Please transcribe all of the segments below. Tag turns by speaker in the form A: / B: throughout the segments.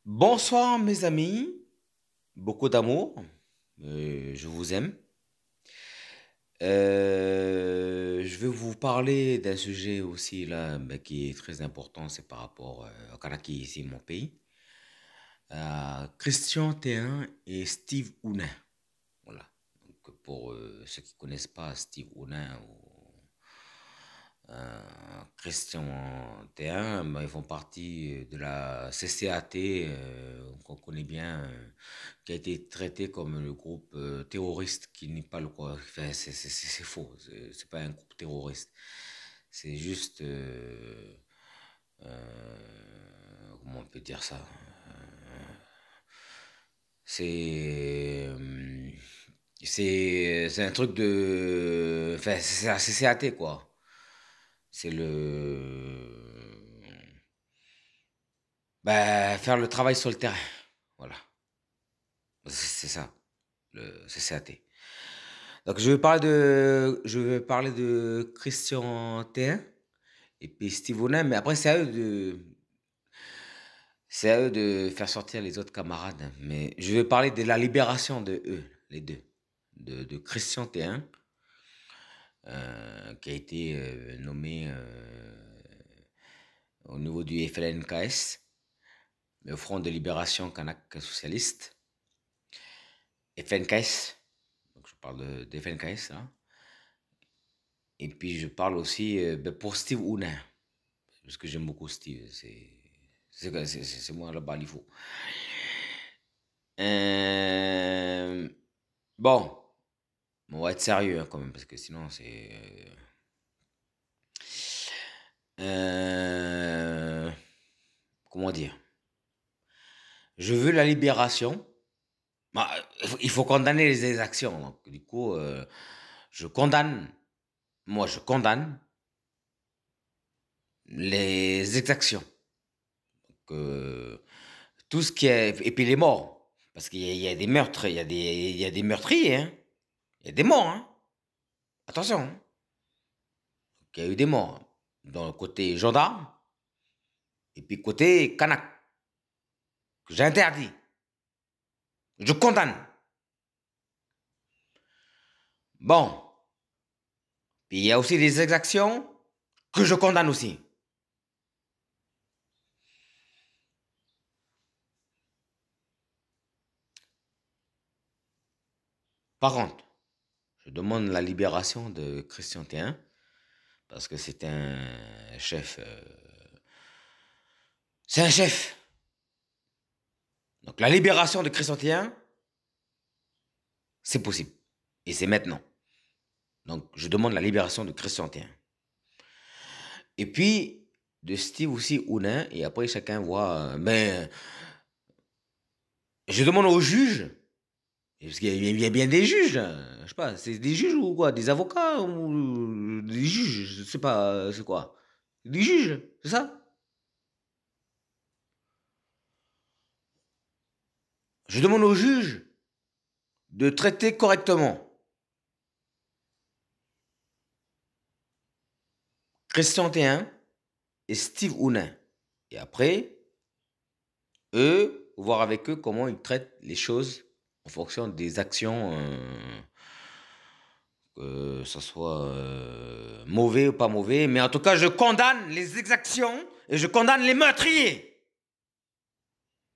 A: Bonsoir mes amis, beaucoup d'amour, je vous aime. Je vais vous parler d'un sujet aussi là qui est très important, c'est par rapport au Canada qui est ici mon pays. Christian Théin et Steve Ounin. Voilà. Donc, pour ceux qui connaissent pas Steve Ounin Christian Théin, ben, ils font partie de la CCAT, qu'on connaît bien, qui a été traité comme le groupe terroriste, qui n'est pas le quoi. Enfin, c'est faux, c'est pas un groupe terroriste. C'est juste, comment on peut dire ça? C'est, c'est un truc de, enfin, c'est la CCAT quoi. C'est faire le travail sur le terrain. Voilà. C'est ça, le CCAT. Donc, je vais parler de Christian Théin et puis Steve Onin, mais après, c'est à eux de faire sortir les autres camarades. Mais je vais parler de la libération de eux, les deux. De Christian Théin, qui a été nommé au niveau du FLNKS, le Front de Libération Kanak Socialiste, FNKS, donc je parle de FNKS, là. Et puis je parle aussi pour Steve Ounin, parce que j'aime beaucoup Steve, c'est moi là-bas, il faut. Euh, bon, on va être sérieux hein, quand même, parce que sinon c'est... euh, comment dire? Je veux la libération. Bah, il faut condamner les exactions. Donc, du coup, je condamne, moi je condamne les exactions. Que tout ce qui est... Et puis les morts. Parce qu'il y a des meurtres, il y a des meurtriers, hein. Il y a des morts, hein. Attention, hein. Il y a eu des morts. Dans le côté gendarme, et puis côté Kanak, que j'interdis. Je condamne. Bon. Puis il y a aussi des exactions que je condamne aussi. Par contre, je demande la libération de Christian Théin, parce que c'est un chef. C'est un chef. Donc la libération de Christian Théin, c'est possible. Et c'est maintenant. Donc je demande la libération de Christian Théin. Et puis de Steve aussi Ounin, et après chacun voit. Mais je demande aux juges, parce qu'il y a bien des juges, là. Je sais pas, c'est des juges ou quoi? Des avocats ou des juges? Je sais pas, c'est quoi? Des juges, c'est ça? Je demande aux juges de traiter correctement Christian Théin et Steve Ounin. Et après, eux, voir avec eux comment ils traitent les choses en fonction des actions, que ce soit mauvais ou pas mauvais. Mais en tout cas, je condamne les exactions et je condamne les meurtriers.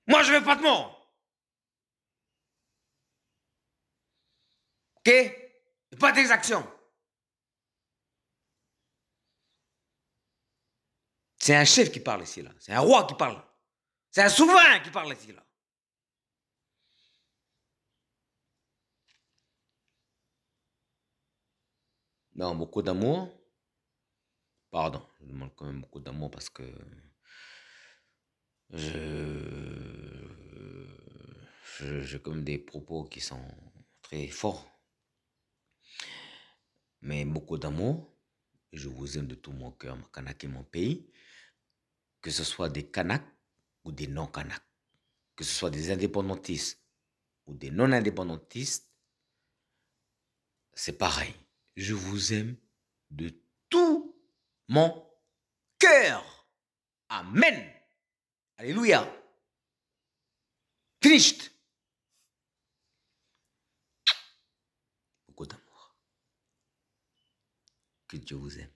A: Moi, je veux pas de mort. Ok? Pas d'exaction. C'est un chef qui parle ici, là. C'est un roi qui parle. C'est un souverain qui parle ici, là. Non, beaucoup d'amour. Pardon, je demande quand même beaucoup d'amour parce que je, j'ai comme des propos qui sont très forts, mais beaucoup d'amour. Je vous aime de tout mon cœur, ma Kanak est mon pays. Que ce soit des Kanaks ou des non-Kanaks, que ce soit des indépendantistes ou des non-indépendantistes, c'est pareil. Je vous aime de tout mon cœur. Amen. Alléluia. Triste. Beaucoup d'amour. Que Dieu vous aime.